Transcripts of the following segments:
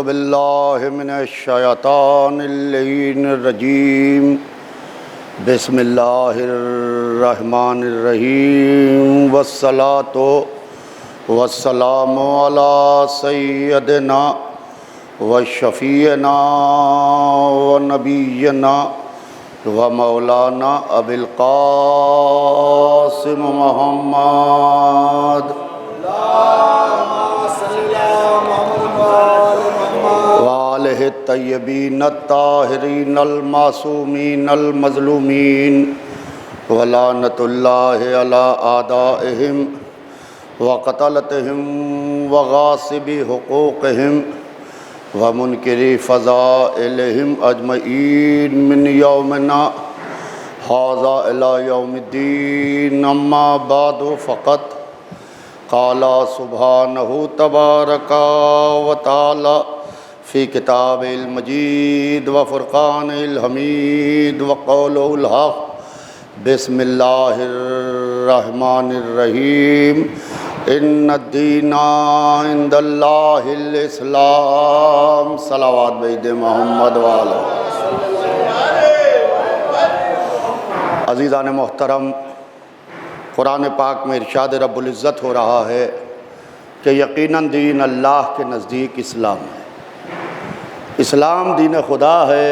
अऊज़ु बिल्लाहि मिनश शैतानिर रजीम बिस्मिल्लाहिर रहमानिर रहीम वस्सलातु वस्सलामु अला सय्यदिना व शफ़ीना व नबीना व मौलाना अबिल क़ासिम मुहम्मद वालिहि तय्यबीन ताहिरीन अल मासूमीन अल मज़लूमीन व लानतुल्लाहि अला आदाइहिम व क़तलतिहिम व गासिबी हुकूक़िहिम व मुनकिरी फ़ज़ाइलिहिम अजमईन मिन यौमिना हाज़ा इला यौमिद्दीन अम्मा बादु फ़क़त क़ाला सुब्हानहु तबारका व तआला फ़ी किताबिल मजीद व फ़ुरक़ानिल हमीद व क़ौलुल हक़ बिस्मिल्लाहिर रहमानिर रहीम इन्नद्दीना इंदल्लाहिल इस्लाम सलावत बेद मोहम्मद वाला। अज़ीज़ान मोहतरम, कुरान पाक में इरशाद रब्बुल इज़्ज़त हो रहा है कि यकीनन दीन अल्लाह के नज़दीक इस्लाम है। इस्लाम दीन खुदा है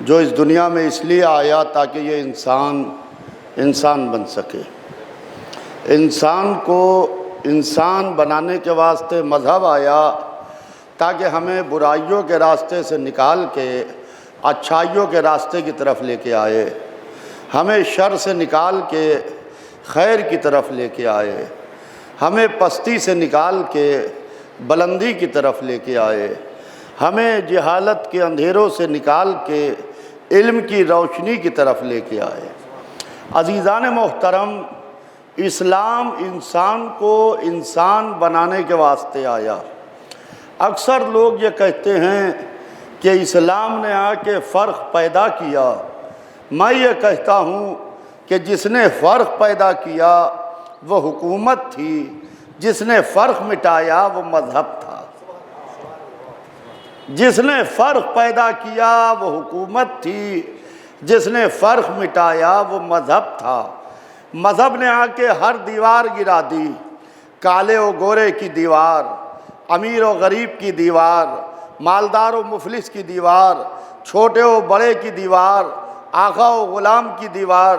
जो इस दुनिया में इसलिए आया ताकि ये इंसान बन सके। इंसान को इंसान बनाने के वास्ते मज़हब आया ताकि हमें बुराइयों के रास्ते से निकाल के अच्छाइयों के रास्ते की तरफ लेके आए, हमें शर से निकाल के खैर की तरफ लेके आए, हमें पस्ती से निकाल के बुलंदी की तरफ लेके आए, हमें जहालत के अंधेरों से निकाल के इल्म की रोशनी की तरफ लेके आए। अज़ीज़ान मोहतरम, इस्लाम इंसान को इंसान बनाने के वास्ते आया। अक्सर लोग ये कहते हैं कि इस्लाम ने आके फ़र्क पैदा किया। मैं ये कहता हूँ कि जिसने फ़र्क पैदा किया वो हुकूमत थी, जिसने फ़र्क मिटाया वो मज़हब था। जिसने फ़र्क पैदा किया वो हुकूमत थी, जिसने फ़र्क मिटाया वो मज़हब था। मज़हब ने आके हर दीवार गिरा दी, काले और गोरे की दीवार, अमीर और गरीब की दीवार, मालदार और मुफलिस की दीवार, छोटे और बड़े की दीवार, आका और ग़ुलाम की दीवार,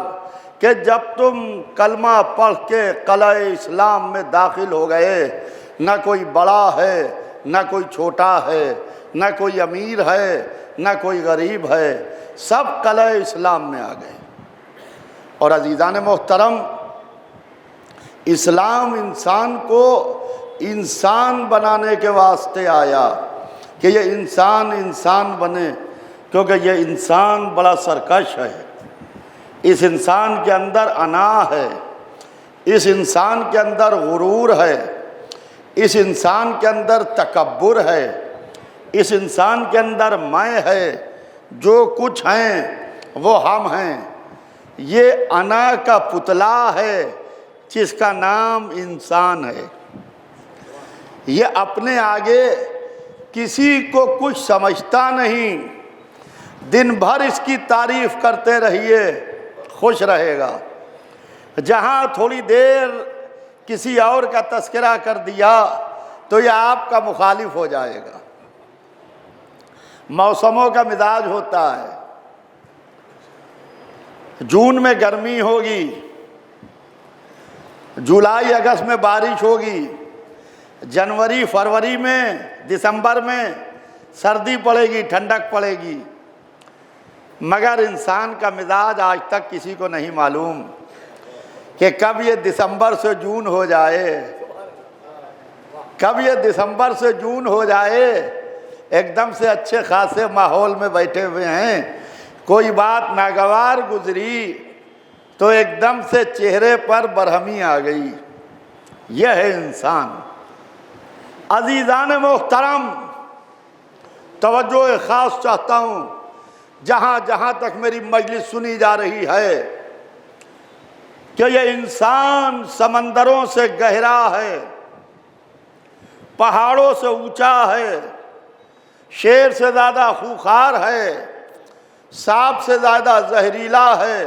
कि जब तुम कलमा पढ़ के क़लअ इस्लाम में दाखिल हो गए, न कोई बड़ा है न कोई छोटा है, न कोई अमीर है न कोई गरीब है, सब क़लअ इस्लाम में आ गए। और अज़ीज़ान मोहतरम, इस्लाम इंसान को इंसान बनाने के वास्ते आया कि ये इंसान बने, क्योंकि ये इंसान बड़ा सरकश है। इस इंसान के अंदर अना है, इस इंसान के अंदर गुरूर है, इस इंसान के अंदर तकब्बुर है, इस इंसान के अंदर मैं है, जो कुछ हैं वो हम हैं। ये अना का पुतला है जिसका नाम इंसान है। ये अपने आगे किसी को कुछ समझता नहीं, दिन भर इसकी तारीफ़ करते रहिए, खुश रहेगा। जहाँ थोड़ी देर किसी और का तस्करा कर दिया तो ये आपका मुखालिफ हो जाएगा। मौसमों का मिजाज होता है, जून में गर्मी होगी, जुलाई अगस्त में बारिश होगी, जनवरी फरवरी में दिसंबर में सर्दी पड़ेगी, ठंडक पड़ेगी। मगर इंसान का मिजाज आज तक किसी को नहीं मालूम कि कब ये दिसंबर से जून हो जाए, कब ये दिसंबर से जून हो जाए। एकदम से अच्छे खासे माहौल में बैठे हुए हैं, कोई बात नागवार गुजरी तो एकदम से चेहरे पर बरहमी आ गई। यह है इंसान। अज़ीज़ान मोहतरम, तवज्जो ख़ास चाहता हूँ, जहाँ जहाँ तक मेरी मजलिस सुनी जा रही है, कि यह इंसान समंदरों से गहरा है, पहाड़ों से ऊंचा है, शेर से ज़्यादा खूंखार है, सांप से ज़्यादा जहरीला है,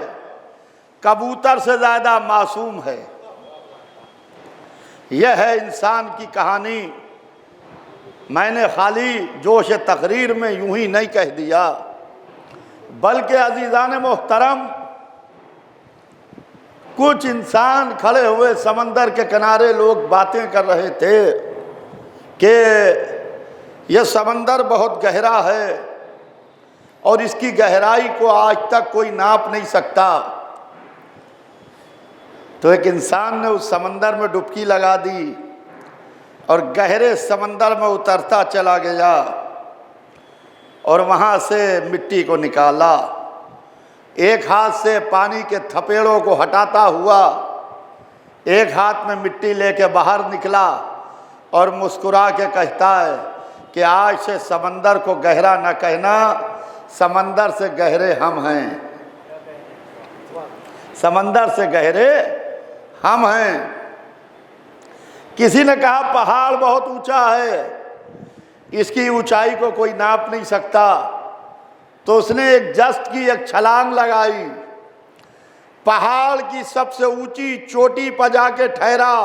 कबूतर से ज़्यादा मासूम है। यह है इंसान की कहानी। मैंने खाली जोश तकरीर में यूं ही नहीं कह दिया, बल्कि अजीज़ान मोहतरम, कुछ इंसान खड़े हुए समंदर के किनारे लोग बातें कर रहे थे कि यह समंदर बहुत गहरा है और इसकी गहराई को आज तक कोई नाप नहीं सकता। तो एक इंसान ने उस समंदर में डुबकी लगा दी और गहरे समंदर में उतरता चला गया और वहाँ से मिट्टी को निकाला। एक हाथ से पानी के थपेड़ों को हटाता हुआ एक हाथ में मिट्टी लेके बाहर निकला और मुस्कुरा के कहता है कि आज से समंदर को गहरा न कहना, समंदर से गहरे हम हैं। समंदर से गहरे हम हैं। किसी ने कहा पहाड़ बहुत ऊंचा है, इसकी ऊंचाई को कोई नाप नहीं सकता। तो उसने एक जस्ट की एक छलांग लगाई, पहाड़ की सबसे ऊंची चोटी पर जाके ठहरा,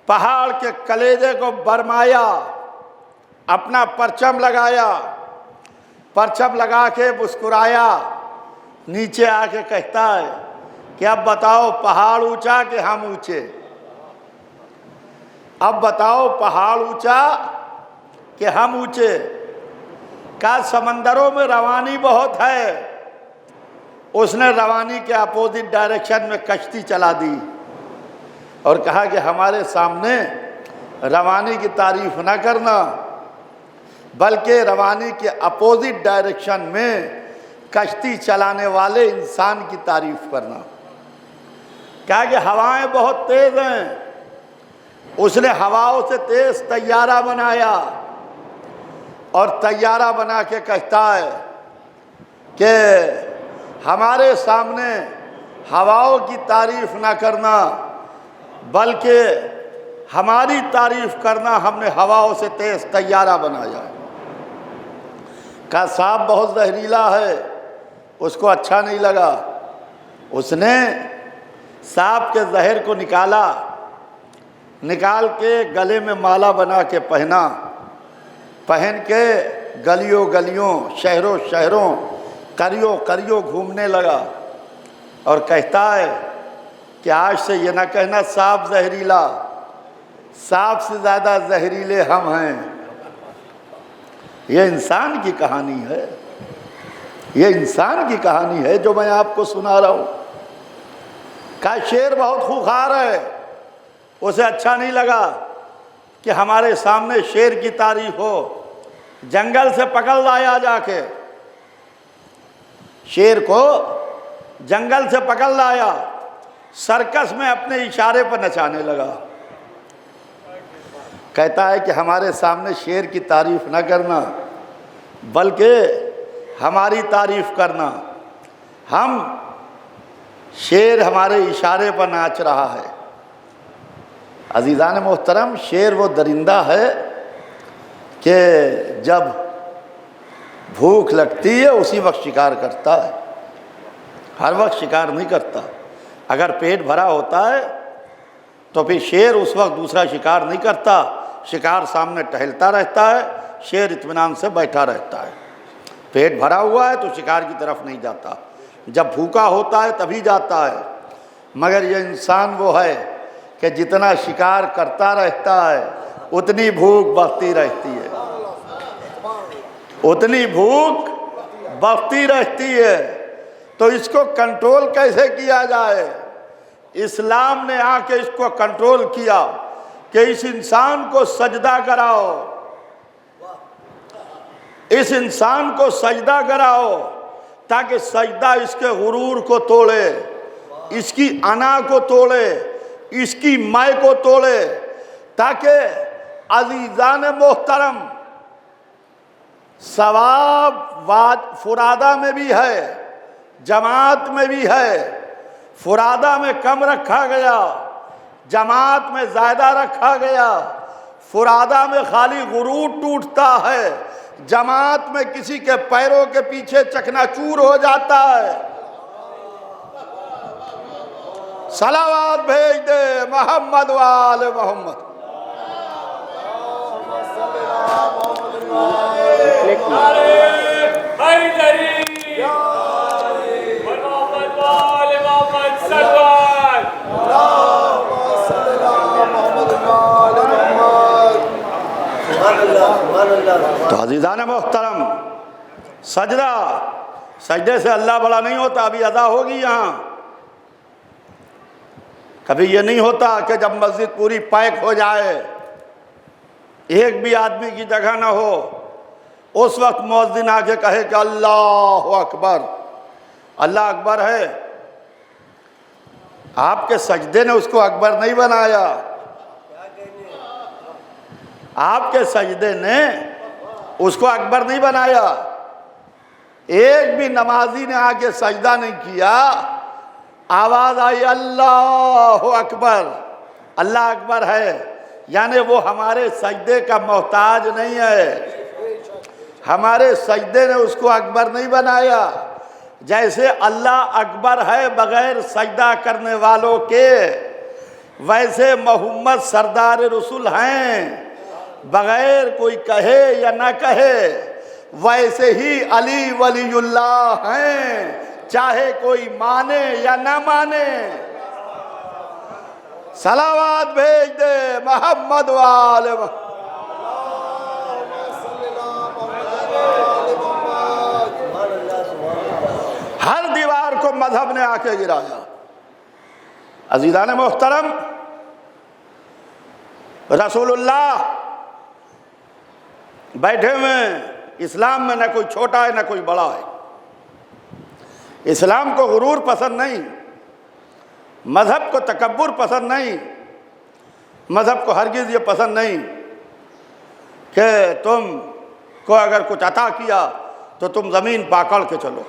पहाड़ के कलेजे को बरमाया, अपना परचम लगाया, परचम लगा के मुस्कुराया, नीचे आके कहता है कि अब बताओ पहाड़ ऊंचा कि हम ऊंचे? अब बताओ पहाड़ ऊंचा कि हम ऊंचे? का समंदरों में रवानी बहुत है। उसने रवानी के अपोजिट डायरेक्शन में कश्ती चला दी और कहा कि हमारे सामने रवानी की तारीफ ना करना, बल्कि रवानी के अपोजिट डायरेक्शन में कश्ती चलाने वाले इंसान की तारीफ करना। कहा कि हवाएं बहुत तेज हैं। उसने हवाओं से तेज तैयारा बनाया और तैयारा बना के कहता है कि हमारे सामने हवाओं की तारीफ ना करना, बल्कि हमारी तारीफ करना, हमने हवाओं से तेज तैयारा बनाया। का सांप बहुत जहरीला है, उसको अच्छा नहीं लगा। उसने सांप के जहर को निकाला, निकाल के गले में माला बना के पहना, पहन के गलियों गलियों शहरों शहरों करियों करियों घूमने लगा और कहता है कि आज से ये ना कहना सांप जहरीला, सांप से ज़्यादा जहरीले हम हैं। ये इंसान की कहानी है, ये इंसान की कहानी है जो मैं आपको सुना रहा हूँ। का शेर बहुत खूंखार है, उसे अच्छा नहीं लगा कि हमारे सामने शेर की तारीफ हो। जंगल से पकड़ लाया जाके, शेर को जंगल से पकड़ लाया, सर्कस में अपने इशारे पर नचाने लगा। कहता है कि हमारे सामने शेर की तारीफ न करना, बल्कि हमारी तारीफ करना। हम शेर हमारे इशारे पर नाच रहा है। अजीज़ान मोहतरम, शेर वो दरिंदा है कि जब भूख लगती है उसी वक्त शिकार करता है, हर वक्त शिकार नहीं करता। अगर पेट भरा होता है तो फिर शेर उस वक्त दूसरा शिकार नहीं करता, शिकार सामने टहलता रहता है, शेर इत्मीनान से बैठा रहता है। पेट भरा हुआ है तो शिकार की तरफ नहीं जाता, जब भूखा होता है तभी जाता है। मगर ये इंसान वो है कि जितना शिकार करता रहता है उतनी भूख बढ़ती रहती है, उतनी भूख बढ़ती रहती है। तो इसको कंट्रोल कैसे किया जाए? इस्लाम ने आके इसको कंट्रोल किया कि इस इंसान को सजदा कराओ, इस इंसान को सजदा कराओ, ताकि सजदा इसके गुरूर को तोड़े, इसकी अना को तोड़े, इसकी मैं को तोड़े, ताकि अजीज़ान मोहतरम सवाब फुरादा में भी है, जमात में भी है। फुरादा में कम रखा गया, जमात में ज़्यादा रखा गया। फुरादा में खाली गुरूर टूटता है, जमात में किसी के पैरों के पीछे चकनाचूर हो जाता है। सलावत भेज दे मोहम्मद वाले मोहम्मद। तो अज़ीज़ान मोहतरम, सजदा, सजदे से अल्लाह बड़ा नहीं होता। अभी अदा होगी यहाँ। कभी ये नहीं होता कि जब मस्जिद पूरी पैक हो जाए, एक भी आदमी की जगह ना हो, उस वक्त मुअज्जिन आके कहे कि अल्लाह अकबर। अल्लाह अकबर है, आपके सजदे ने उसको अकबर नहीं बनाया। आपके सजदे ने उसको अकबर नहीं बनाया। एक भी नमाजी ने आके सजदा नहीं किया, आवाज आई अल्लाह अकबर। अल्लाह अकबर है, यानी वो हमारे सजदे का मोहताज नहीं है। हमारे सजदे ने उसको अकबर नहीं बनाया। जैसे अल्लाह अकबर है बगैर सजदा करने वालों के, वैसे मोहम्मद सरदार रसूल हैं बगैर कोई कहे या ना कहे। वैसे ही अली वलीउल्लाह हैं, चाहे कोई माने या ना माने। सलावत भेज दे मोहम्मद वाले। हर दीवार को मजहब ने आके गिराया। अज़ीज़ान मोहतरम, रसूलुल्लाह बैठे हुए, इस्लाम में न कोई छोटा है न कोई बड़ा है। इस्लाम को गुरूर पसंद नहीं, मजहब को तकब्बुर पसंद नहीं, मजहब को हरगिज़ ये पसंद नहीं कि तुम को अगर कुछ अता किया तो तुम ज़मीन पाकड़ के चलो।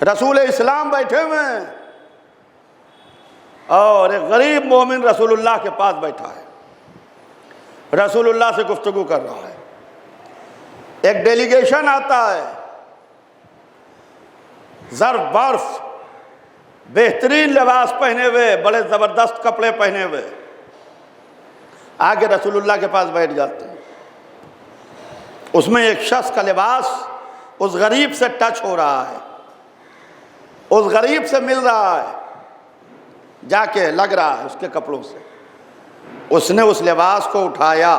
रसूल इस्लाम बैठे हुए हैं और एक गरीब मोमिन रसूलुल्लाह के पास बैठा है, रसूलुल्लाह से गुफ्तगू कर रहा है। एक डेलीगेशन आता है, ज़र्फ बर्फ, बेहतरीन लिबास पहने हुए, बड़े ज़बरदस्त कपड़े पहने हुए, आगे रसूलुल्लाह के पास बैठ जाते हैं। उसमें एक शख्स का लिबास उस गरीब से टच हो रहा है, उस गरीब से मिल रहा है, जाके लग रहा है उसके कपड़ों से। उसने उस लिबास को उठाया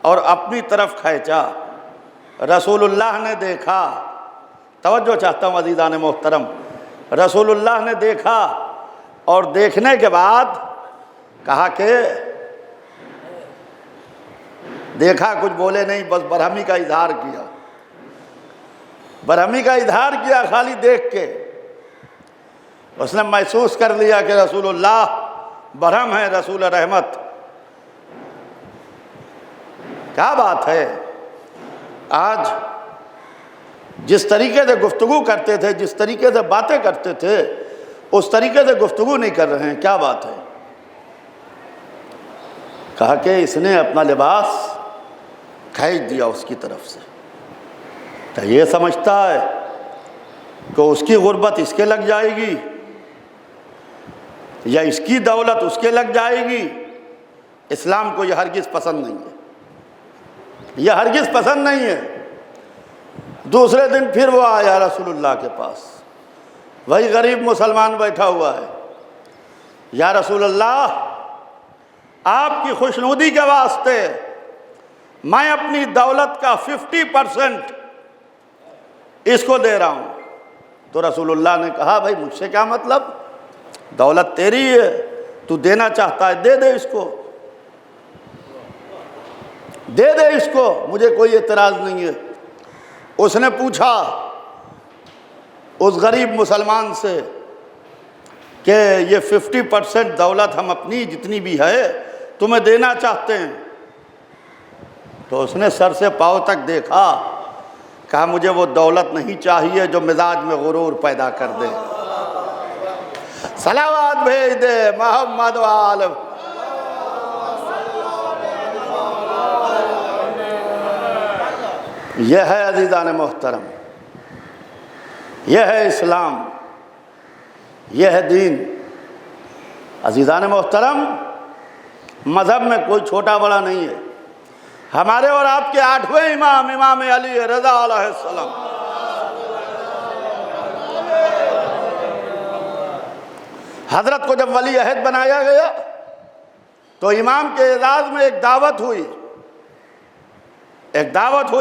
और अपनी तरफ खींचा। रसूलुल्लाह ने देखा, तवज्जो चाहता हूँ अज़ीज़ान मोहतरम, रसूलुल्लाह ने देखा और देखने के बाद कहा कि देखा, कुछ बोले नहीं, बस बरहमी का इजहार किया। बरहमी का इजहार किया खाली देख के। उसने महसूस कर लिया कि रसूलुल्लाह बरहम है, रसूल रहमत। क्या बात है, आज जिस तरीके से गुफ्तगू करते थे, जिस तरीके से बातें करते थे, उस तरीके से गुफ्तगू नहीं कर रहे हैं। क्या बात है। कहा कि इसने अपना लिबास खींच दिया उसकी तरफ से, तो ये समझता है कि उसकी गुर्बत इसके लग जाएगी या इसकी दौलत उसके लग जाएगी। इस्लाम को यह हरगिज़ पसंद नहीं है, यह हरगिज़ पसंद नहीं है। दूसरे दिन फिर वो आया रसूलुल्लाह के पास, वही गरीब मुसलमान बैठा हुआ है। या रसूलुल्लाह, आपकी खुशनुदी के वास्ते मैं अपनी दौलत का 50% इसको दे रहा हूँ। तो रसूलुल्लाह ने कहा, भाई मुझसे क्या मतलब, दौलत तेरी है, तू देना चाहता है दे दे इसको, दे दे इसको, मुझे कोई एतराज़ नहीं है। उसने पूछा उस गरीब मुसलमान से कि ये 50% दौलत हम अपनी जितनी भी है तुम्हें देना चाहते हैं। तो उसने सर से पाँव तक देखा, कहा मुझे वो दौलत नहीं चाहिए जो मिजाज में गुरूर पैदा कर दे। सलावत भेज दे मोहम्मद वाले। यह है अज़ीज़ान मोहतरम, यह है इस्लाम, यह है दीन। अज़ीज़ान मोहतरम, मज़हब में कोई छोटा बड़ा नहीं है। हमारे और आपके 8वें इमाम इमाम अली रज़ा अलैहिस्सलाम, हज़रत को जब वली अहद बनाया गया तो इमाम के एजाज़ में एक दावत हुई,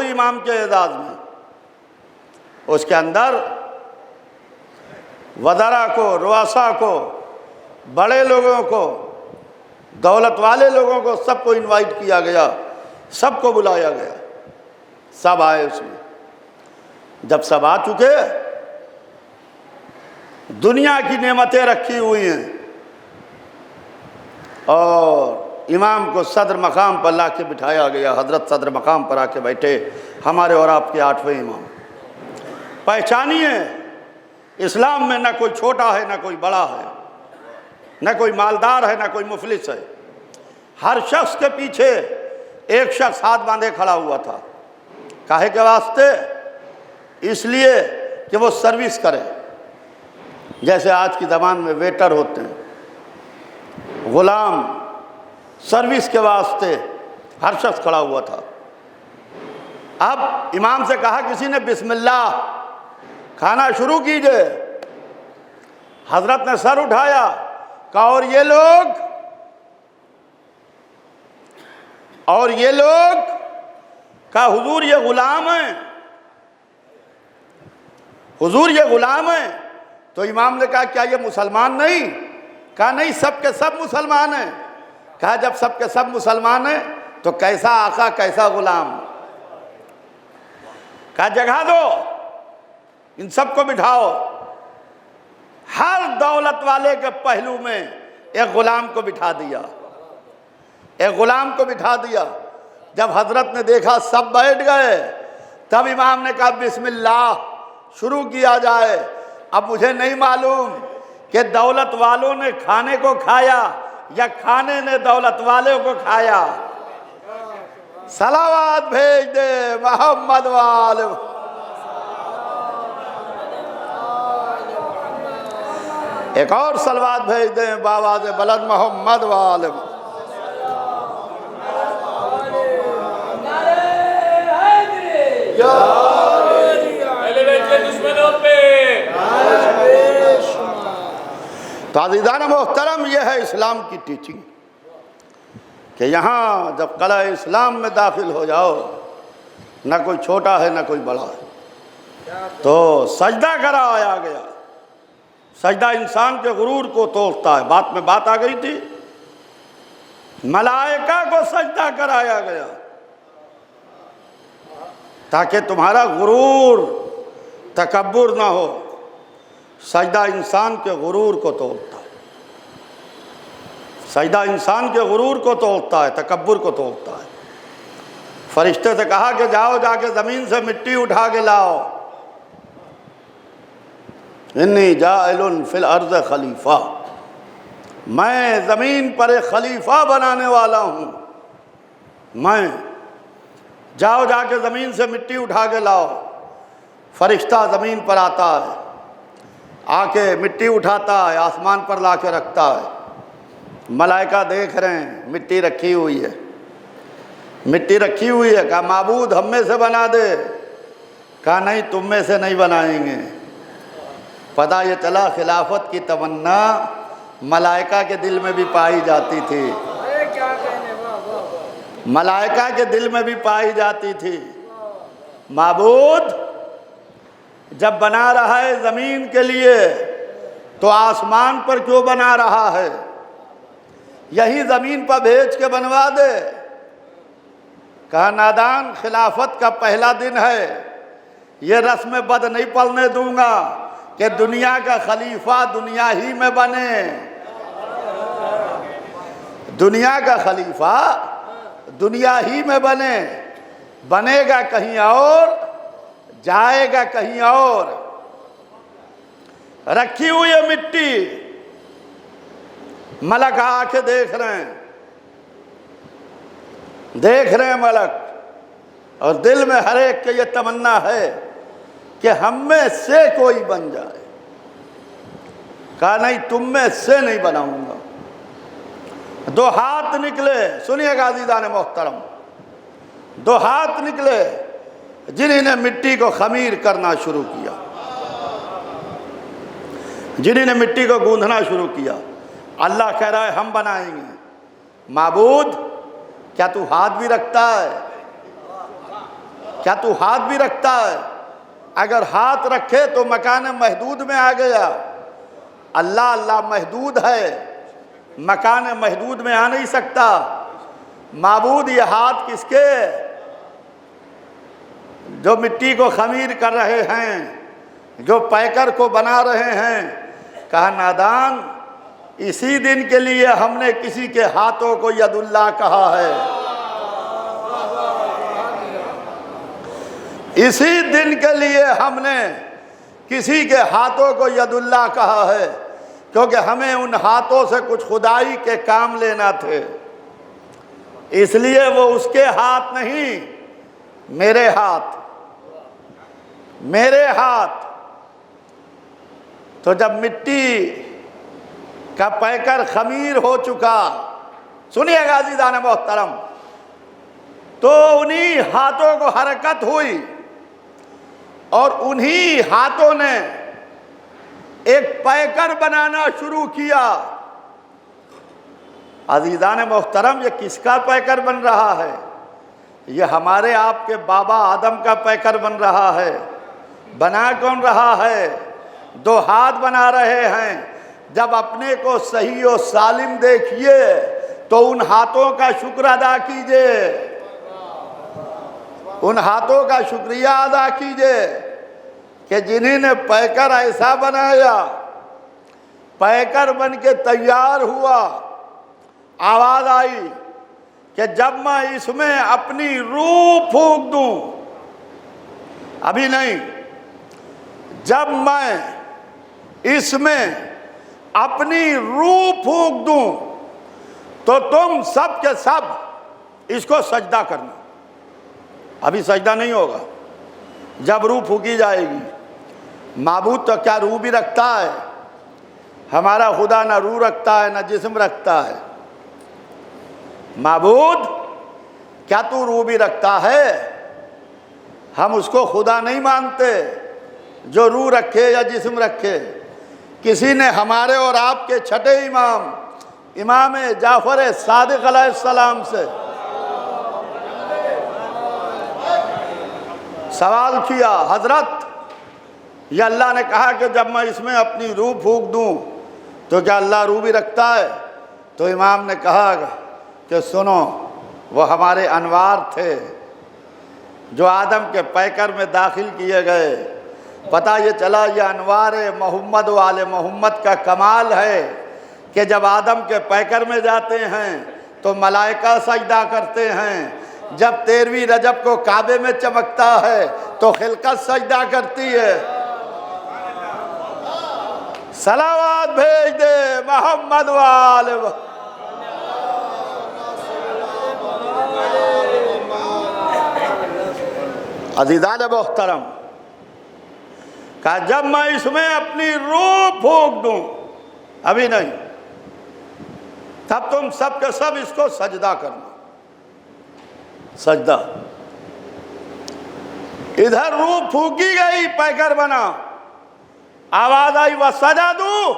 इमाम के एजाज़ में। उसके अंदर वज़रा को, रुआसा को, बड़े लोगों को, दौलत वाले लोगों को, सबको इनवाइट किया गया, सबको बुलाया गया, सब आए उसमें। जब सब आ चुके, दुनिया की नेमतें रखी हुई हैं और इमाम को सदर मकाम पर ला के बिठाया गया। हज़रत सदर मकाम पर आके बैठे, हमारे और आपके 8वें इमाम। पहचानिए, इस्लाम में न कोई छोटा है, न कोई बड़ा है, न कोई मालदार है, न कोई मुफलिस है। हर शख्स के पीछे एक शख्स हाथ बांधे खड़ा हुआ था। काहे के वास्ते? इसलिए कि वो सर्विस करे। जैसे आज की ज़बान में वेटर होते हैं, गुलाम, सर्विस के वास्ते हर शख्स खड़ा हुआ था। अब इमाम से कहा किसी ने, बिस्मिल्लाह, खाना शुरू कीजिए। हजरत ने सर उठाया, कहा और ये लोग कहा हुजूर ये गुलाम है, हुजूर ये गुलाम है। तो इमाम ने कहा क्या ये मुसलमान नहीं? कहा नहीं, सब के सब मुसलमान हैं। कहा जब सब के सब मुसलमान हैं तो कैसा आका कैसा गुलाम? कहा जगह दो, इन सबको बिठाओ। हर दौलत वाले के पहलू में एक गुलाम को बिठा दिया, एक गुलाम को बिठा दिया। जब हजरत ने देखा सब बैठ गए, तब इमाम ने कहा बिस्मिल्लाह, शुरू किया जाए। अब मुझे नहीं मालूम कि दौलत वालों ने खाने को खाया या खाने ने दौलत वालों को खाया। सलावत भेज दे मोहम्मद वाले। एक और सलवात भेज दे बावाज़ बुलंद मोहम्मद वाले। तो अज़ीज़ान मोहतरम, यह है इस्लाम की टीचिंग कि यहाँ जब क़लअ इस्लाम में दाखिल हो जाओ, न कोई छोटा है न कोई बड़ा है। तो सजदा कराया गया। सजदा इंसान के गुरूर को तोड़ता है। बात में बात आ गई थी, मलाइका को सजदा कराया गया ताकि तुम्हारा गुरूर, तकब्बुर ना हो। सजदा इंसान के गुरूर को तोड़ता है, सजदा इंसान के गुरूर को तोड़ता है, तकब्बुर को तोड़ता है। फरिश्ते से कहा कि जाओ, जाके ज़मीन से मिट्टी उठा के लाओ। इन्नी जाइलुन फिल अर्ज़ खलीफा, मैं ज़मीन पर एक खलीफा बनाने वाला हूँ। मैं, जाओ जाके ज़मीन से मिट्टी उठा के लाओ। फरिश्ता ज़मीन पर आता है, आके मिट्टी उठाता है, आसमान पर ला के रखता है। मलाइका देख रहे हैं, मिट्टी रखी हुई है, मिट्टी रखी हुई है। कहा माबूद हम में से बना दे। कहा नहीं, तुम में से नहीं बनाएंगे। पता ये चला खिलाफत की तमन्ना मलाइका के दिल में भी पाई जाती थी, मलाइका के दिल में भी पाई जाती थी। माबूद जब बना रहा है ज़मीन के लिए तो आसमान पर क्यों बना रहा है? यही ज़मीन पर भेज के बनवा दे। कहा नादान, खिलाफत का पहला दिन है, ये रस्म बद नहीं पलने दूंगा कि दुनिया का खलीफा दुनिया ही में बने। दुनिया का खलीफा दुनिया ही में बने, बनेगा कहीं और, जाएगा कहीं और। रखी हुई है मिट्टी, मलक आके देख रहे हैं, देख रहे हैं मलक। और दिल में हर एक के ये तमन्ना है कि हम में से कोई बन जाए। कहा नहीं, तुम में से नहीं बनाऊंगा। दो हाथ निकले, सुनिएगा अज़ीज़ान मोहतरम, दो हाथ निकले जिन्होंने मिट्टी को खमीर करना शुरू किया, जिन्होंने मिट्टी को गूंथना शुरू किया। अल्लाह कह रहा है हम बनाएंगे। माबूद, क्या तू हाथ भी रखता है? क्या तू हाथ भी रखता है? अगर हाथ रखे तो मकान महदूद में आ गया। अल्लाह महदूद है, मकान महदूद में आ नहीं सकता। माबूद, ये हाथ किसके? जो मिट्टी को खमीर कर रहे हैं, जो पैकर को बना रहे हैं। कहा नादान, इसी दिन के लिए हमने किसी के हाथों को यदुल्लाह कहा है। इसी दिन के लिए हमने किसी के हाथों को यदुल्लाह कहा है, क्योंकि हमें उन हाथों से कुछ खुदाई के काम लेना थे। इसलिए वो उसके हाथ नहीं, मेरे हाथ, मेरे हाथ। तो जब मिट्टी का पैकर खमीर हो चुका, सुनिएगा अज़ीज़ान मोहतरम, तो उन्हीं हाथों को हरकत हुई और उन्हीं हाथों ने एक पैकर बनाना शुरू किया। अज़ीज़ान मोहतरम, ये किसका पैकर बन रहा है? ये हमारे आपके बाबा आदम का पैकर बन रहा है। बना कौन रहा है? दो हाथ बना रहे हैं। जब अपने को सही और सालिम देखिए तो उन हाथों का शुक्र अदा कीजिए, उन हाथों का शुक्रिया अदा कीजिए कि जिन्होंने पैकर ऐसा बनाया, पैकर बन के तैयार हुआ। आवाज आई कि जब मैं इसमें अपनी रूह फूंक दूं, अभी नहीं, जब मैं इसमें अपनी रूह फूंक दूं तो तुम सब के सब इसको सजदा करना। अभी सजदा नहीं होगा, जब रूह फूकी जाएगी। माबूद तो क्या रूह भी रखता है? हमारा खुदा ना रूह रखता है ना जिस्म रखता है। माबूद, क्या तू रूह भी रखता है? हम उसको खुदा नहीं मानते जो रूह रखे या जिस्म रखे। किसी ने हमारे और आपके छठे इमाम जाफर सादिक अलैहिस्सलाम से सवाल किया, हजरत, ये अल्लाह ने कहा कि जब मैं इसमें अपनी रूह फूंक दूं तो क्या अल्लाह रूह भी रखता है? तो इमाम ने कहा कि सुनो, वो हमारे अनवार थे जो आदम के पैकर में दाखिल किए गए। पता ये चला, ये अनवार मोहम्मद वाले मोहम्मद का कमाल है कि जब आदम के पैकर में जाते हैं तो मलाइका सजदा करते हैं। जब 13वीं रजब को काबे में चमकता है तो खिलकत सजदा करती है। सलावत भेज दे मोहम्मद वाले। अज़ीज़ान मोहतरम, कहा जब मैं इसमें अपनी रूह फूंक दूं, अभी नहीं, तब तुम सब के सब इसको सजदा करना। सजदा, इधर रूह फूकी गई, पैकर बना, आवाज आई वह सजा दू,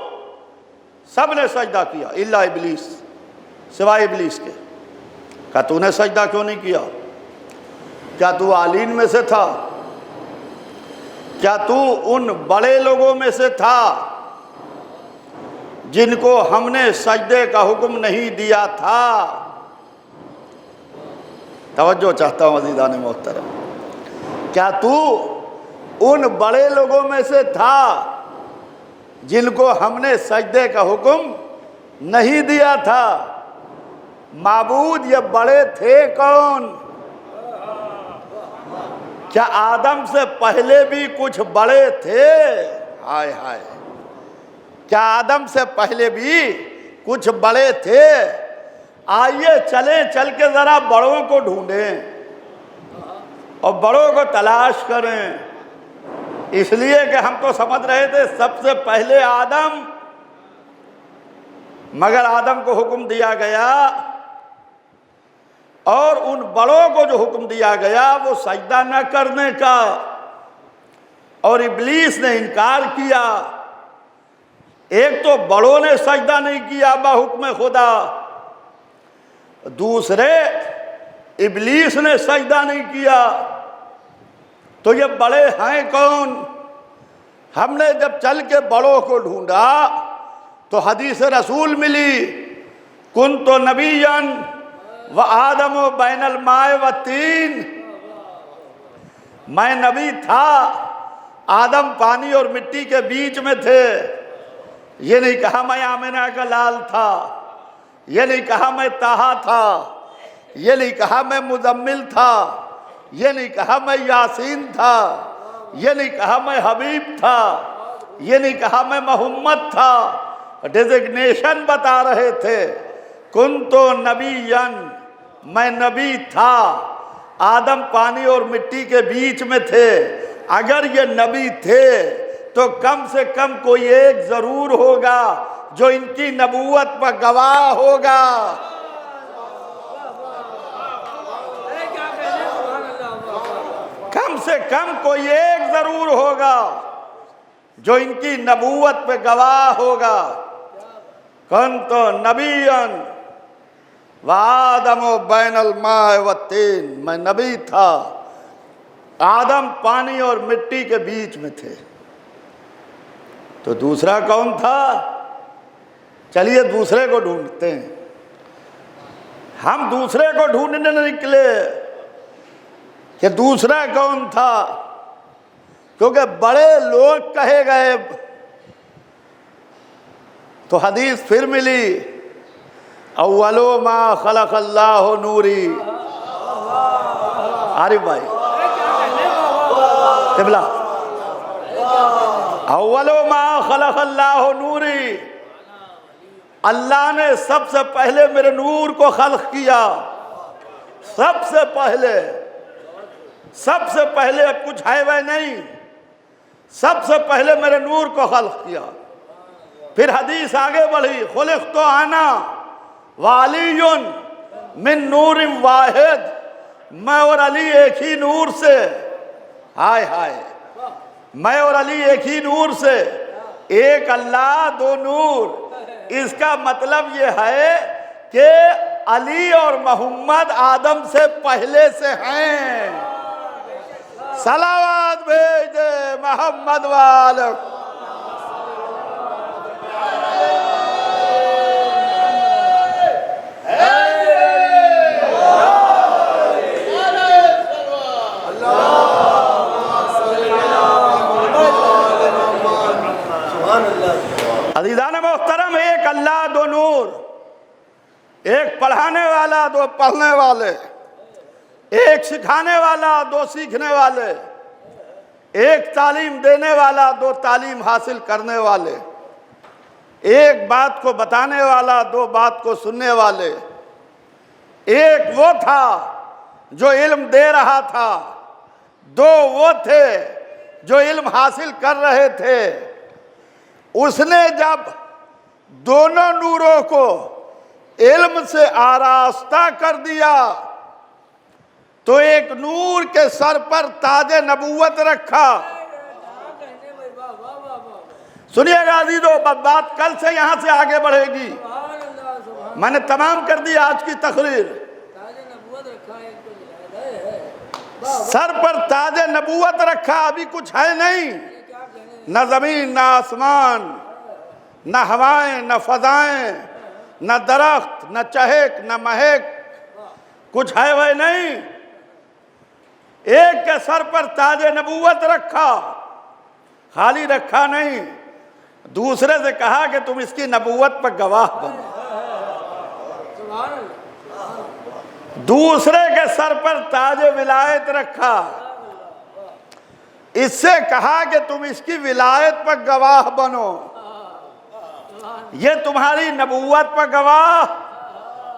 सबने सजदा किया इल्ला इब्लीस, सिवाय इब्लीस के। कहा तूने सजदा क्यों नहीं किया? क्या तू आलीन में से था? क्या तू उन बड़े लोगों में से था जिनको हमने सजदे का हुक्म नहीं दिया था? तवज्जो चाहता हूं अज़ीज़ान मोहतरम, क्या तू उन बड़े लोगों में से था जिनको हमने सजदे का हुक्म नहीं दिया था? माबूद, ये बड़े थे कौन? क्या आदम से पहले भी कुछ बड़े थे? हाय हाय, क्या आदम से पहले भी कुछ बड़े थे? आइए चले, चल के जरा बड़ों को ढूंढें। और बड़ों को तलाश करें। इसलिए कि हम तो समझ रहे थे सबसे पहले आदम, मगर आदम को हुक्म दिया गया और उन बड़ों को जो हुक्म दिया गया वो सजदा न करने का, और इब्लीस ने इनकार किया। एक तो बड़ों ने सजदा नहीं किया बाहुक्म खुदा, दूसरे इब्लीस ने सजदा नहीं किया। तो ये बड़े हैं कौन? हमने जब चल के बड़ों को ढूंढा तो हदीस रसूल मिली, कुन तो नबीयन व आदम बैनल माए व तीन, मैं नबी था, आदम पानी और मिट्टी के बीच में थे। ये नहीं कहा मैं आमिना का लाल था, ये नहीं कहा मैं ताहा था, ये नहीं कहा मैं मुजम्मिल था, ये नहीं कहा मैं यासीन था, ये नहीं कहा मैं हबीब था, ये नहीं कहा मैं मोहम्मद था। डेजिग्नेशन बता रहे थे, कुन तो नबीयन, मैं नबी था, आदम पानी और मिट्टी के बीच में थे। अगर ये नबी थे तो कम से कम कोई एक जरूर होगा जो इनकी नबूवत पर गवाह होगा। कम से कम कोई एक जरूर होगा जो इनकी नबूवत पे गवाह होगा। कौन तो नबीयन व आदम बैनल माए व तीन, मैं नबी था, आदम पानी और मिट्टी के बीच में थे। तो दूसरा कौन था? चलिए दूसरे को ढूंढते हैं। हम दूसरे को ढूंढने निकले कि दूसरा कौन था, क्योंकि बड़े लोग कहे गए। तो हदीस फिर मिली, अव्वलो मा खलक़ल्लाहु नूरी। आरिफ भाई किबला, अव्वलो मा खलक़ल्लाहु नूरी, अल्लाह ने सबसे पहले मेरे नूर को खल्क़ किया। सबसे पहले, सबसे पहले, अब कुछ है वह नहीं, सबसे पहले मेरे नूर को खल्क़ किया। फिर हदीस आगे बढ़ी, खुलिक़्तु अना वालियुन मिन नूरिन वाहिद, मैं और अली एक ही नूर से। हाय हाय, मैं और अली एक ही नूर से, एक अल्लाह दो नूर। इसका मतलब ये है कि अली और मोहम्मद आदम से पहले से हैं। सलावत भेज दे मोहम्मद वाले। अज़ीज़ान मोहतरम, एक अल्लाह दो नूर, एक पढ़ाने वाला दो पढ़ने वाले, एक सिखाने वाला दो सीखने वाले, एक तालीम देने वाला दो तालीम हासिल करने वाले, एक बात को बताने वाला दो बात को सुनने वाले। एक वो था जो इल्म दे रहा था, दो वो थे जो इल्म हासिल कर रहे थे। उसने जब दोनों नूरों को इल्म से आरास्ता कर दिया तो एक नूर के सर पर ताज नबूवत रखा। सुनिएगा अज़ीज़ों, बात कल से यहां से आगे बढ़ेगी। मैंने तमाम कर दी आज की तकरीर। सर पर ताज नबूवत रखा, अभी कुछ है नहीं, न जमीन न आसमान, न हवाएं न फजाएं, न दरख्त न चहक न महक, कुछ है वह नहीं। एक के सर पर ताज नबूवत रखा, खाली रखा नहीं, दूसरे से कहा कि तुम इसकी नबूवत पर गवाह बनो। दूसरे के सर पर ताज विलायत रखा, इससे कहा कि तुम इसकी विलायत पर गवाह बनो, ये तुम्हारी नबूवत पर गवाह,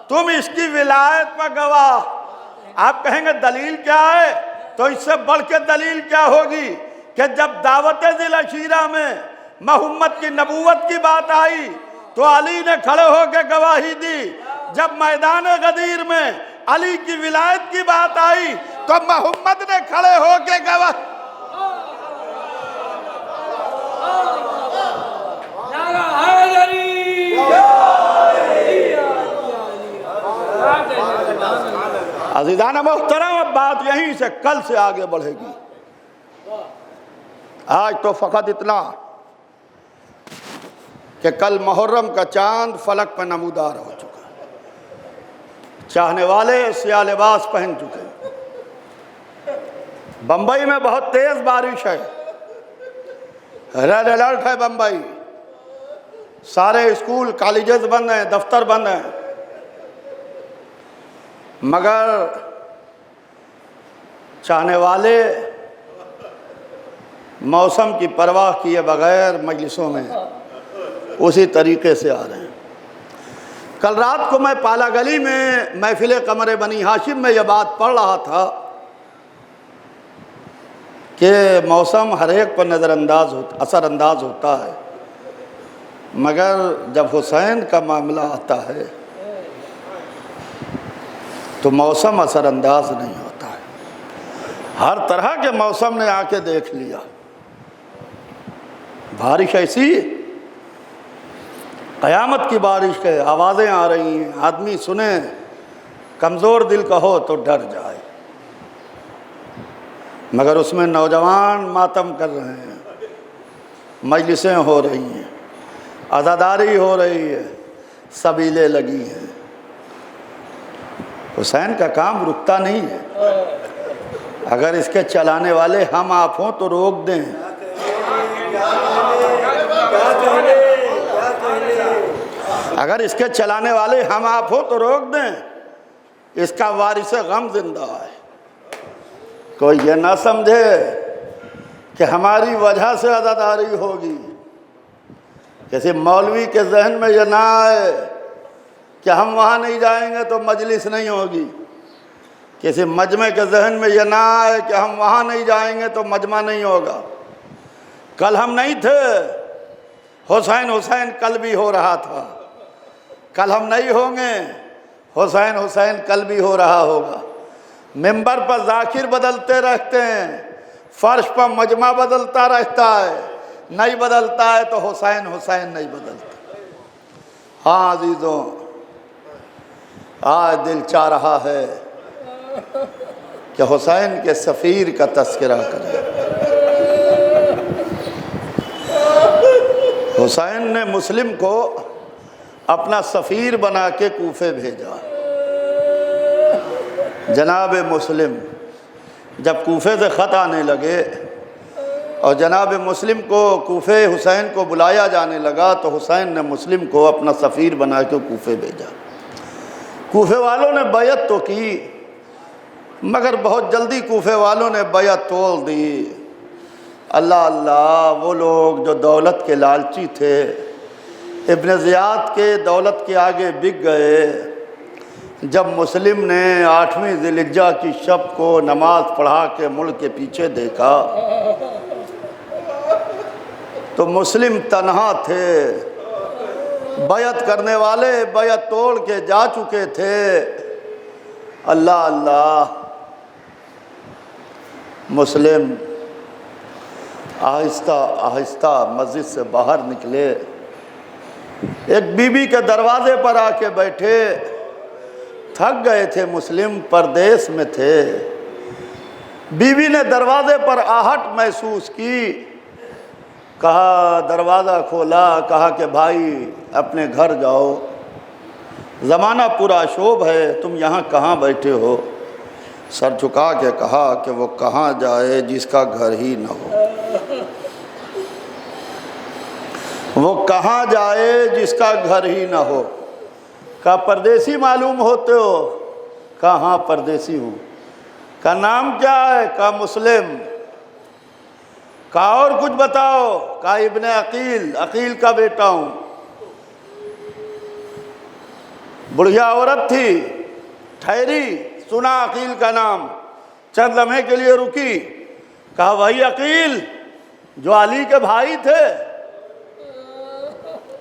तुम इसकी विलायत पर गवाह। आप कहेंगे दलील क्या है? तो इससे बढ़ के दलील क्या होगी कि जब दावत ज़िल अशीरा में मोहम्मद की नबूवत की बात आई तो अली ने खड़े होकर गवाही दी। जब मैदान गदीर में अली की विलायत की बात आई तो मोहम्मद ने खड़े होकर गवाही। अज़ीज़ान मोहतरम, अब बात यहीं से कल से आगे बढ़ेगी। आज तो फ़कत इतना कि कल मुहर्रम का चांद फलक पर नमूदार हो चुका, चाहने वाले सियाह लिबास पहन चुके। बम्बई में बहुत तेज बारिश है, रेड अलर्ट है बम्बई, सारे स्कूल कॉलेजेस बंद हैं, दफ्तर बंद हैं, मगर चाहने वाले मौसम की परवाह किए बगैर मजलिसों में उसी तरीके से आ रहे हैं। कल रात को मैं पाला गली में महफिल कमर बनी हाशिम में यह बात पढ़ रहा था कि मौसम हर एक पर असरअंदाज होता है, मगर जब हुसैन का मामला आता है तो मौसम असरअंदाज नहीं होता है। हर तरह के मौसम ने आके देख लिया। बारिश ऐसी क़यामत की बारिश के आवाज़ें आ रही हैं, आदमी सुने कमज़ोर दिल का हो तो डर जाए, मगर उसमें नौजवान मातम कर रहे हैं, मजलिसें हो रही हैं, अज़ादारी हो रही है, सबीले लगी हैं। हुसैन का काम रुकता नहीं है। अगर इसके चलाने वाले हम आप हों तो रोक दें। अगर इसके चलाने वाले हम आप हो तो रोक दें। इसका वारिस गम जिंदा है। कोई ये ना समझे कि हमारी वजह से अज़ादारी होगी। किसी मौलवी के जहन में यह ना आए कि हम वहाँ नहीं जाएंगे तो मजलिस नहीं होगी। किसी मजमे के जहन में यह ना आए कि हम वहाँ नहीं जाएंगे तो मजमा नहीं होगा। कल हम नहीं थे, हुसैन हुसैन कल भी हो रहा था। कल हम नहीं होंगे, हुसैन हुसैन कल भी हो रहा होगा। मिंबर पर जाकिर बदलते रहते हैं, फर्श पर मजमा बदलता रहता है, नहीं बदलता है तो हुसैन हुसैन नहीं बदलता। हाँ अजीज़ों, आज दिल चाह रहा है कि हुसैन के सफ़ीर का तज़किरा करें। हुसैन ने मुस्लिम को अपना सफ़ीर बना के कूफे भेजा। जनाब मुस्लिम जब कूफे से ख़त आने लगे और जनाब मुस्लिम को कूफे हुसैन को बुलाया जाने लगा तो हुसैन ने मुस्लिम को अपना सफ़ीर बना के कूफे भेजा। कूफे वालों ने बैयत तो की, मगर बहुत जल्दी कूफे वालों ने बैयत तोड़ दी। अल्लाह अल्लाह, वो लोग जो दौलत के लालची थे, इब्न ज़ियाद के दौलत के आगे बिक गए। जब मुस्लिम ने 8वीं ज़िलहिज्जा की शब को नमाज पढ़ा के मुड़ के पीछे देखा तो मुस्लिम तन्हा थे। बैयत करने वाले बैयत तोड़ के जा चुके थे। अल्लाह अल्लाह, मुस्लिम आहिस्ता आहिस्ता मस्जिद से बाहर निकले। एक बीबी के दरवाजे पर आके बैठे। थक गए थे, मुस्लिम परदेश में थे। बीबी ने दरवाजे पर आहट महसूस की। कहा, दरवाज़ा खोला, कहा कि भाई अपने घर जाओ, ज़माना पूरा शोभ है, तुम यहाँ कहाँ बैठे हो। सर झुका के कहा कि वो कहाँ जाए जिसका घर ही न हो। वो कहाँ जाए जिसका घर ही ना हो। का परदेसी मालूम होते हो? कहाँ परदेसी हूँ। का नाम क्या है? का मुस्लिम। का और कुछ बताओ? का इब्ने अकील, अकील का बेटा हूँ। बुढ़िया औरत थी, ठहरी, सुना अकील का नाम। चंद लम्हे के लिए रुकी, कहा वही अकील जो अली के भाई थे?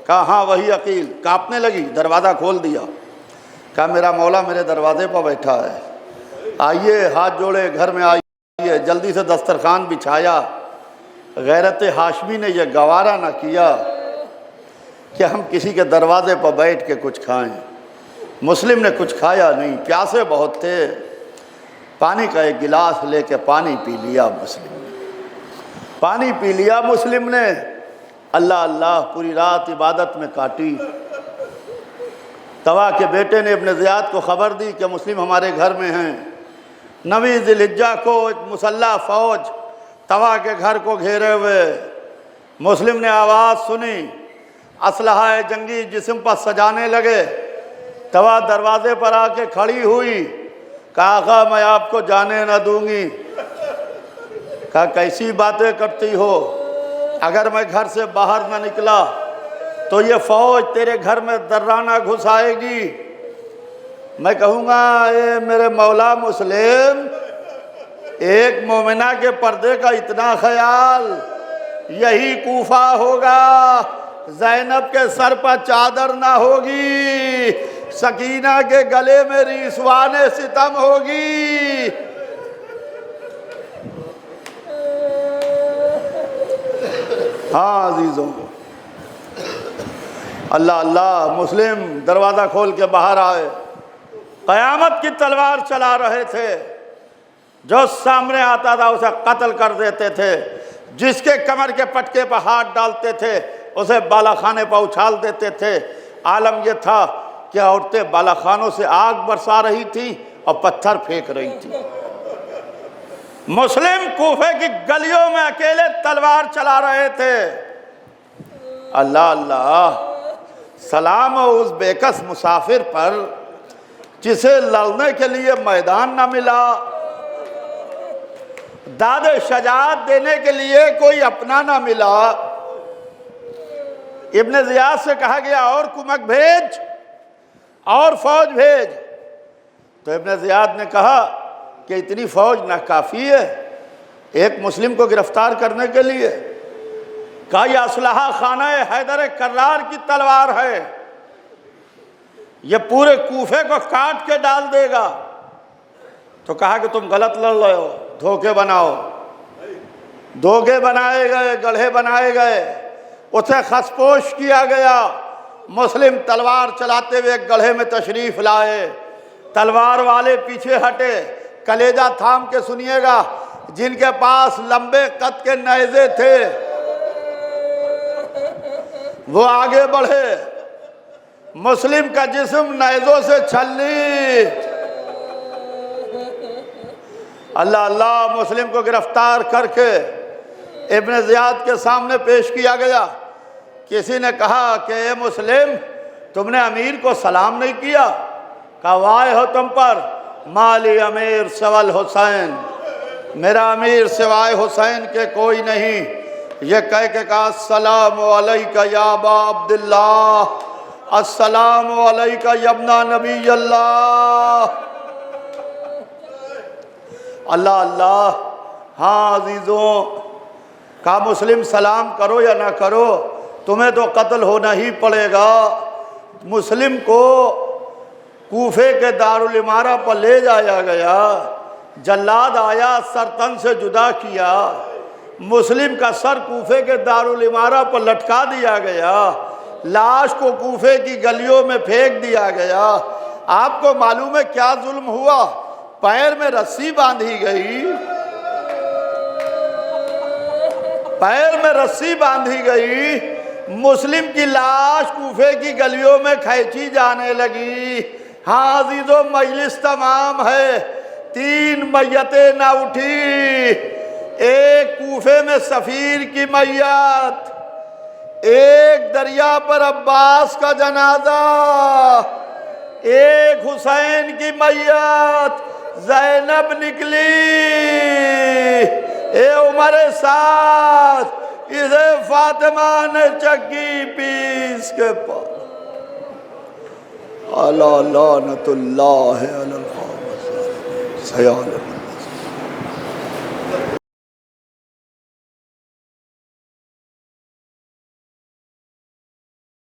कहा हाँ वही अकील। कांपने लगी, दरवाज़ा खोल दिया। कहा मेरा मौला मेरे दरवाजे पर बैठा है, आइए, हाथ जोड़े, घर में आइए। जल्दी से दस्तरखान बिछाया। गैरत हाशमी ने यह गवारा ना किया कि हम किसी के दरवाजे पर बैठ के कुछ खाएं। मुस्लिम ने कुछ खाया नहीं, प्यासे बहुत थे। पानी का एक गिलास लेके पानी पी लिया मुस्लिम ने, पानी पी लिया मुस्लिम ने। अल्लाह अल्लाह पूरी रात इबादत में काटी। तवा के बेटे ने इब्न ज़ियाद को ख़बर दी कि मुस्लिम हमारे घर में हैं। 9 ज़िलहिज्जा को एक मुसल्ला फ़ौज तवा के घर को घेरे हुए। मुस्लिम ने आवाज़ सुनी, असलहा जंगी जिस्म पर सजाने लगे। तवा दरवाजे पर आके खड़ी हुई, कहा आका मैं आपको जाने न दूंगी। कहा कैसी बातें करती हो, अगर मैं घर से बाहर न निकला तो ये फ़ौज तेरे घर में दर्राना घुस आएगी। मैं कहूँगा ये मेरे मौला मुस्लिम, एक मोमिना के पर्दे का इतना ख्याल, यही कूफा होगा। ज़ैनब के सर पर चादर ना होगी, सकीना के गले में रिसवाने सितम होगी। हाँ अजीज़ों, अल्लाह अल्लाह। मुस्लिम दरवाज़ा खोल के बाहर आए। क़यामत की तलवार चला रहे थे। जो सामने आता था उसे कत्ल कर देते थे, जिसके कमर के पटके पर हाथ डालते थे उसे बालाखाने पर उछाल देते थे। आलम यह था कि औरतें बालाखानों से आग बरसा रही थी और पत्थर फेंक रही थी। मुस्लिम कूफे की गलियों में अकेले तलवार चला रहे थे। अल्लाह अल्लाह। सलाम हो उस बेकस मुसाफिर पर जिसे लड़ने के लिए मैदान न मिला, दादे शजात देने के लिए कोई अपना ना मिला। इब्न ज़ियाद से कहा गया और कुमक भेज, और फौज भेज। तो इब्न ज़ियाद ने कहा कि इतनी फौज नाकाफ़ी है एक मुस्लिम को गिरफ्तार करने के लिए। कहा यह असलहा खाना हैदर कर्रार की तलवार है, यह पूरे कूफे को काट के डाल देगा। तो कहा कि तुम गलत लड़ रहे हो, धोखे बनाओ। धोखे बनाए गए, गढ़े बनाए गए, उसे खसपोश किया गया। मुस्लिम तलवार चलाते हुए गढ़े में तशरीफ लाए। तलवार वाले पीछे हटे। कलेजा थाम के सुनिएगा, जिनके पास लंबे कद के नेज़े थे वो आगे बढ़े। मुस्लिम का जिस्म नेज़ों से छलनी। अल्लाह अल्लाह। मुस्लिम को गिरफ्तार करके इब्न ज़ियाद के सामने पेश किया गया। किसी ने कहा कि ए मुस्लिम, तुमने अमीर को सलाम नहीं किया। कहा वाह हो तुम पर, माली अमीर सवल हुसैन, मेरा अमीर सिवाय हुसैन के कोई नहीं। ये कह के कहा अस्सलामु अलैका या अबा अब्दुल्लाह, अस्सलामु अलैका यब्ना नबी अल्लाह। अल्लाह अल्लाह। हाँ अजीज़ों, कहा मुस्लिम सलाम करो या ना करो, तुम्हें तो कत्ल होना ही पड़ेगा। मुस्लिम को कूफे के दारुल इमारा पर ले जाया गया। जल्लाद आया, सर तन से जुदा किया। मुस्लिम का सर कूफे के दारुल इमारा पर लटका दिया गया। लाश को कूफे की गलियों में फेंक दिया गया। आपको मालूम है क्या जुल्म हुआ? पैर में रस्सी बांधी गई, पैर में रस्सी बांधी गई। मुस्लिम की लाश कूफे की गलियों में खींची जाने लगी। हाँ अजीजों, मजलिस तमाम है, 3 मैयतें ना उठी। एक कूफे में सफीर की मैयत, एक दरिया पर अब्बास का जनाजा, एक हुसैन की मैयत ज़ैनब निकली। ए उमर साथ इसे फातिमा ने चक्की पीस के पास। अला लानतुल्लाह अलल खामिस।